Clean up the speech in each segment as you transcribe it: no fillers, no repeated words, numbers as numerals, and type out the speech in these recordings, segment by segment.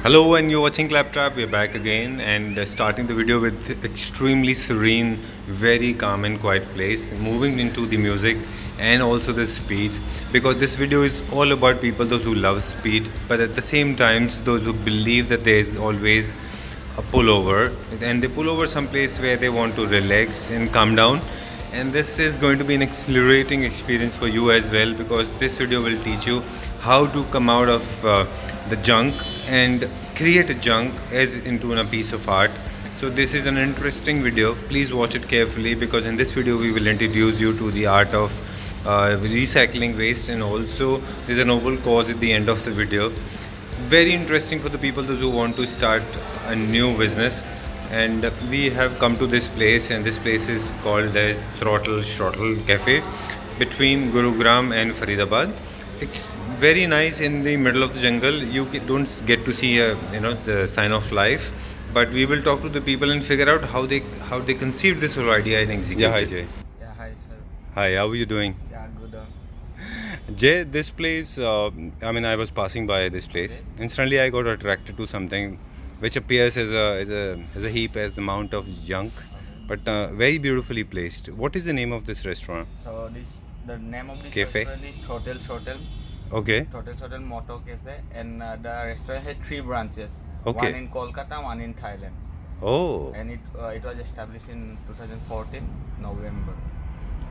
Hello, and you're watching Claptrap. We're back again and starting the video with extremely serene, very calm and quiet place. Moving into the music and also the speed, because this video is all about people those who love speed, but at the same times those who believe that there is always a pullover, and they pull over someplace where they want to relax and calm down. And this is going to be an exhilarating experience for you as well, because this video will teach you how to come out of the junk and create a junk as into a piece of art. So this is an interesting video. Please watch it carefully, because in this video we will introduce you to the art of recycling waste, and also there's a noble cause at the end of the video. Very interesting for the people those who want to start a new business. And we have come to this place, and this place is called as Throttle Shottler Cafe between Gurugram and Faridabad. It's very nice in the middle of the jungle. You don't get to see the sign of life, but we will talk to the people and figure out how they conceived this whole idea and executed. Yeah, hi Jay. Yeah, hi sir. Hi, how are you doing? Yeah, good. Jay, this place, I was passing by this place. Okay. Instantly I got attracted to something which appears as a heap, as a mount of junk, but very beautifully placed. What is the name of this restaurant? So the name of this Cafe? restaurant is Throttle Shottler. Okay. Throttle Shottler Moto Cafe, and the restaurant has 3 branches. Okay. One in Kolkata, one in Thailand. Oh, And it was established in 2014 November.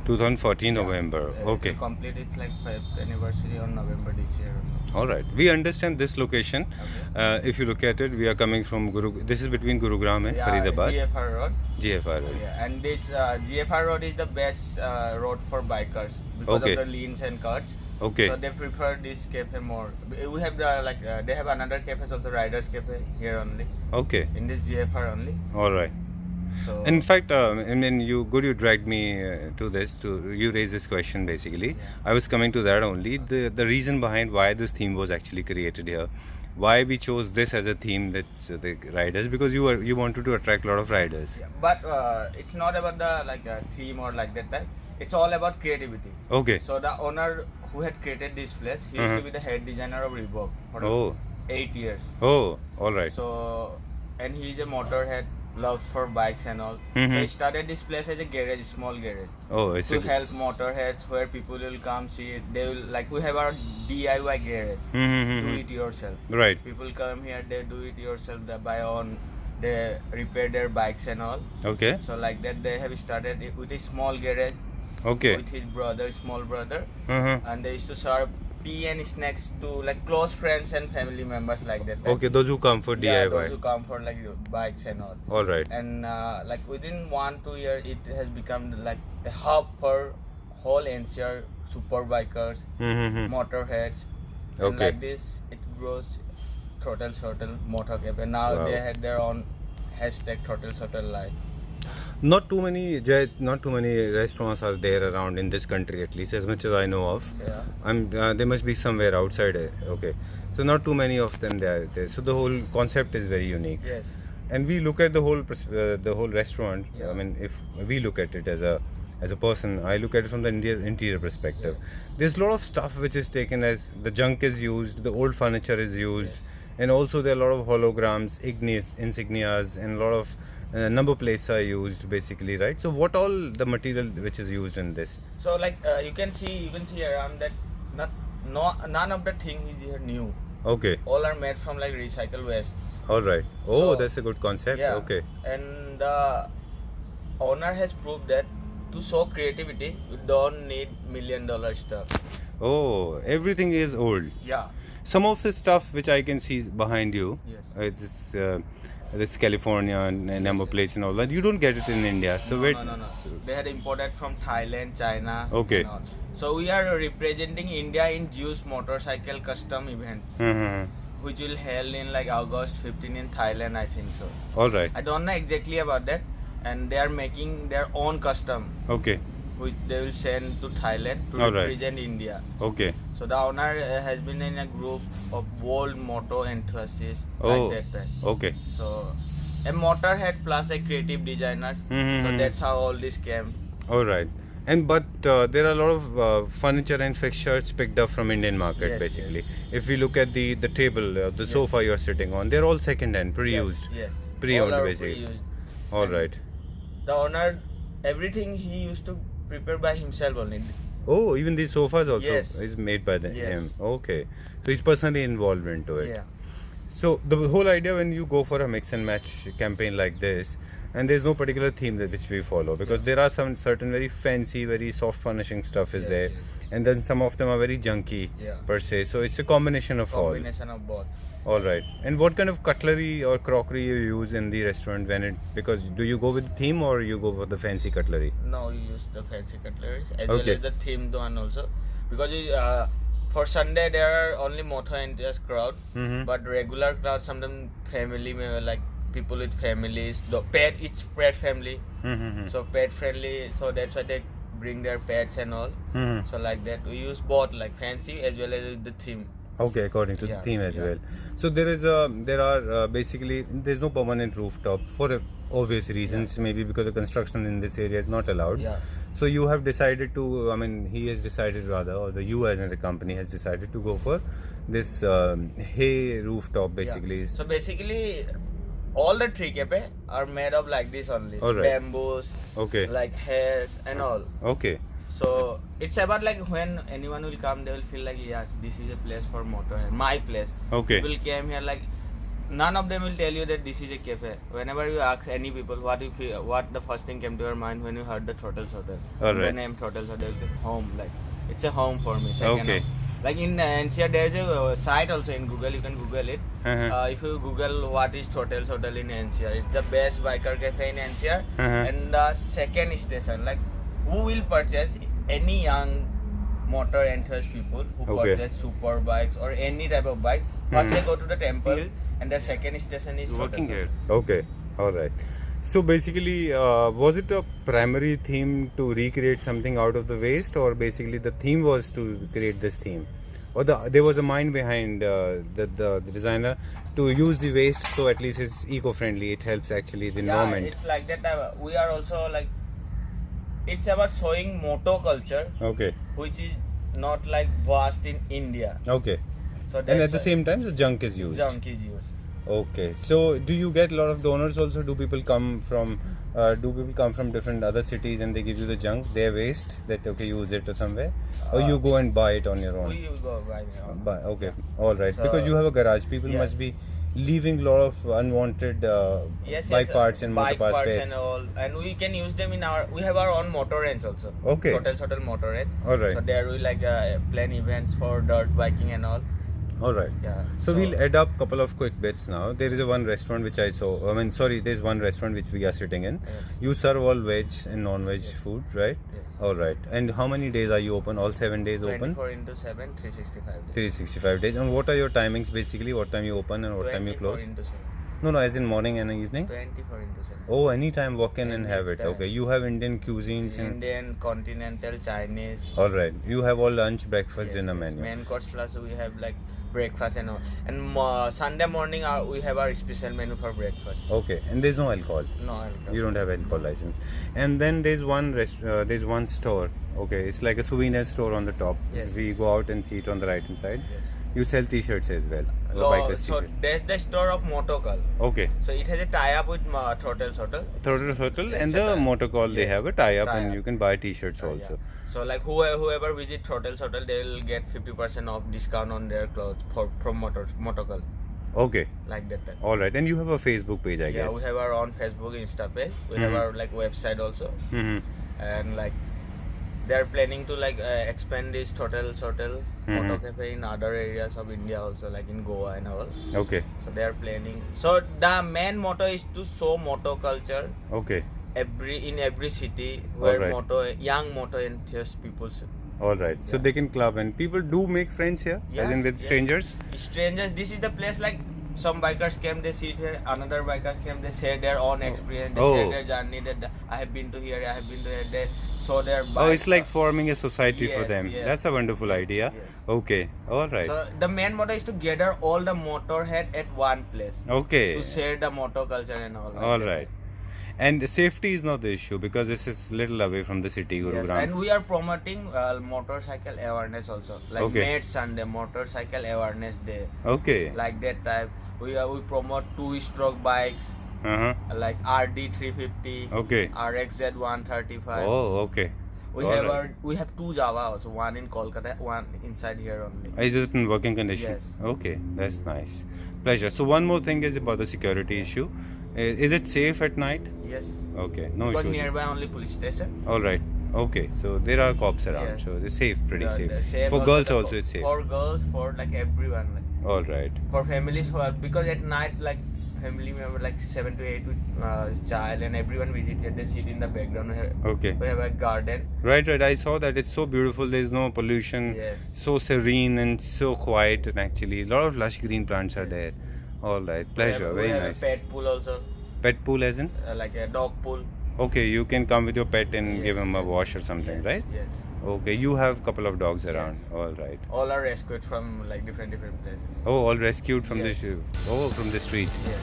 2014 November. Okay. To complete its like 5th anniversary on November this year. All right. We understand this location. Okay. If you look at it, we are coming from This is between Gurugram and Faridabad. GFR Road. GFR. Yeah, and this GFR Road is the best road for bikers because Okay. of the lanes and cuts. Okay. So they prefer this cafe more. We have they have another cafe, also Riders Cafe here only. Okay. In this GFR only. All right. So In fact, you dragged me to this. You raised this question basically. Yeah. I was coming to that only. The reason behind why this theme was actually created here, why we chose this as a theme, that the riders, because you wanted to attract a lot of riders. yeah, but it's not about the theme or like that type. It's all about creativity. Okay. So the owner who had created this place, he used to be the head designer of Reebok for Oh. 8 years. Oh, all right. So, and he is a motorhead, loves for bikes and all. So Mhm. he started this place as a garage, small garage, Oh, it's to help motorheads, where people will come see it. They will we have our DIY garage, do it yourself. Right. People come here, they do it yourself, they buy on, they repair their bikes and all. Okay. So like that, they have started it with a small garage Okay. with his brother, small brother, Uh-huh. and they used to serve tea and snacks to close friends and family members like that. Okay, those who come for Yeah, DIY. those who come for bikes and all. All right. And within 1-2 years, it has become a hub for whole NCR super bikers, Mm-hmm. motorheads. And Okay. like this, it grows. Throttle Shottler Motor Cafe. Now Wow. they had their own hashtag Throttle Shottler Live. Not too many restaurants are there around in this country, at least as much as I know of. Yeah. They must be somewhere outside. Okay, so not too many of them there. So the whole concept is very unique. Yes. And we look at the whole restaurant. Yeah. I mean, if we look at it as a person, I look at it from the interior perspective. Yes. There's a lot of stuff which is taken as the junk is used, the old furniture is used, Yes. and also there are a lot of holograms, insignias, and a lot of number plates are used basically, right? So what all the material which is used in this? So you can see around that none of the thing is here new. Okay, All are made from recycled waste. all right. Oh, So, that's a good concept. Yeah. Okay. And the owner has proved that to show creativity, you don't need $1 million stuff. Oh, everything is old. Yeah. Some of the stuff which I can see behind you, Yes. this California and number plates and all that, you don't get it in India. So No. They had imported from Thailand, China. Okay. And all. So we are representing India in Juice motorcycle custom events, Mhm. which will held in August 15 in Thailand, I think so. All right. I don't know exactly about that. And they are making their own custom, Okay. which they will send to Thailand to All right. represent India. Okay. So the owner has been in a group of world moto enthusiasts Oh. like that. Okay. So a motorhead plus a creative designer. Mhm. So that's how all this came. All right. And but there are a lot of furniture and fixtures picked up from Indian market, Yes, basically. yes. If we look at the table, the sofa you're sitting on, they're all second hand, pre-used, Yes. pre-owned, All are basically. pre-used. All And right. The owner, everything he used to prepare by himself only. Oh, even these sofas also Yes. is made by Yes. him. Okay, so he's personally involved into it. Yeah. So the whole idea when you go for a mix and match campaign like this, and there's no particular theme that which we follow, because there are some certain very fancy, very soft furnishing stuff is Yes, there, yes. and then some of them are very junky Yeah. per se. So it's a combination of Combination of both. all right. And what kind of cutlery or crockery you use in the restaurant when it, because do you go with the theme or you go for the fancy cutlery? Now you use the fancy cutleries as Okay. well as the themed one also, because for Sunday there are only moto enthusiast crowd, but regular crowd sometimes family member, like people with families, the pet, each pet family, so pet friendly, so that's why they bring their pets and all. So like that we use both, like fancy as well as the theme. Okay, according to the Yeah, theme as yeah. well. So there are basically there's no permanent rooftop for obvious reasons. Maybe because the construction in this area is not allowed. Yeah. So you have decided to. I mean, he has decided rather, or the you as a company has decided to go for this hay rooftop. Basically, Yeah. So basically, all the tree cafe are made of like this only, All right. bamboos, Okay. like hairs and all. Okay. So it's about like when anyone will come, they will feel like, yes, this is a place for motorhead, my place. Okay. People came here, like none of them will tell you that this is a cafe. Whenever you ask any people what the first thing came to your mind when you heard the Throttle Shottler, All the right. name Throttle Shottler, they will say home. Like it's a home for me. Second Okay. home. Like in NCR, there is a site also in Google. You can Google it. If you Google what is Throttle Shottler in NCR, it's the best biker cafe in NCR. And the second station, like who will purchase, any young motor enthusiast people who Okay. purchase super bikes or any type of bike, first they go to the temple, and the second station is Working Throttle here. Okay. All right. So basically, was it a primary theme to recreate something out of the waste, or basically the theme was to create this theme, or there was a mind behind the designer to use the waste so at least it's eco-friendly. It helps actually the Yeah, environment. it's like that. We are also like, it's about showing moto culture, Okay. which is not like vast in India. Okay. So And at that's the why same time, the junk is used. junk is used. Okay. So do you get a lot of donors also? Do people come from different other cities and they give you the junk, their waste, that okay, use it or somewhere, or you go and buy it on your own? We go right now. Buy. Okay. All right. So- Because you have a garage, people Yeah. must be leaving a lot of unwanted bike parts and motor bike parts parts spares. and all, and we can use them in our. We have our own motor range also. Okay. Throttle motor range. All right. So there we like plan events for dirt biking and all. All right. Yeah. So we'll add up couple of quick bits now. There is one restaurant which I saw. I mean, sorry, there's one restaurant which we are sitting in. Yes. You serve all veg and non-veg food, right? Yes. All right. And how many days are you open? All 7 days open? 24/7, 365 days. 365 days. And what are your timings basically? What time you open and what time you close? 24/7. No, as in morning and evening? 24/7. Oh, anytime walk in and have it. Anytime. Okay. You have Indian cuisines and Indian, continental, Chinese. all right. You have all lunch, breakfast, Yes, dinner yes. menu. Main course plus we have like breakfast and all. And Sunday morning we have our special menu for breakfast. Okay. And there's no alcohol. No alcohol. You don't have alcohol license. And then there's there's one store. Okay, it's like a souvenir store on the top. Yes. We go out and see it on the right hand side. Yes. You sell t-shirts as well. No, bikers so t-shirts. that's the store of Motocall. Okay. So it has a tie-up with Throttle Shottler. Throttle and It's the a tie- Motocall, they yes, have a tie-up and tie-up. you can buy t-shirts Yeah. also. So like whoever visit Throttle Shottler, they will get 50% off discount on their clothes from Motocall. Okay. Like that. All right. And you have a Facebook page, I Yeah, guess. we have our own Facebook, Insta page. We have our like website also, Mhm. and like they are planning to like expand this Throttle Shottler Moto Cafe in other areas of India also, like in Goa and all. Okay. So they are planning. So the main motto is to show moto culture Okay. in every city where Alright. young moto enthusiast people. All right. So Yeah. they can club and people do make friends here, as Yes, in with yes. strangers. Strangers, this is the place like some bikers came, they sit here, another bikers came, they share their own experience, they share Oh. their journey that I have been to here, I have been to here, they show their bike. Oh, it's like forming a society for Yes, them. yes. That's a wonderful idea. Yes. Okay. All right. So the main motto is to gather all the motorhead at one place Okay. to share the moto culture and all. Like All that. right. And safety is not the issue because this is little away from the city, Yes, Gurugram. and we are promoting motorcycle awareness also. Like Okay. Made Sunday, Motorcycle Awareness Day. Okay. Like that type. We promote 2-stroke bikes Uh-huh. like RD 350, Okay. RXZ 135. Oh, okay. We All have right. we have 2 Java also, one in Kolkata, one inside here only. Is it in working condition? Yes. Okay, that's nice. Pleasure. So one more thing is about the security issue. Is it safe at night? Yes. Okay, no Because issue. nearby only police station. All right. Okay, so there are cops around, Yes. so it's safe, pretty safe. The safe For also, girls the also it's safe. For girls, for like everyone, like, All right. for families, because at night like family member like 7 to 8 with child and everyone visited. They sit in the background. Okay. We have a garden. Right, right. I saw that it's so beautiful. There's no pollution. Yes. So serene and so quiet. And actually, a lot of lush green plants are there. All right. Pleasure. We Very have nice. a pet pool also, Pet pool, as in? like a dog pool. Okay, you can come with your pet and Yes, give him a yes. wash or something, Yes, right? Yes. Okay, you have a couple of dogs around. Yes. All right. All are rescued from like different places. Oh, all rescued from Yes. from the street. Yes.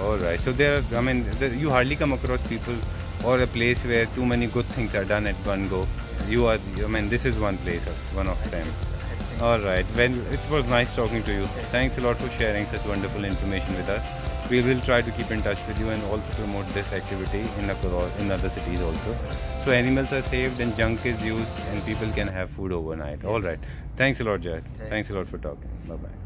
All right. So you hardly come across people or a place where too many good things are done at one go. This is one place, one of them. All right. Well, it was nice talking to you. Thanks a lot for sharing such wonderful information with us. We will try to keep in touch with you and also promote this activity in other cities also. So animals are saved and junk is used and people can have food overnight. All right. Thanks a lot, Jack. Thanks a lot for talking. Bye bye.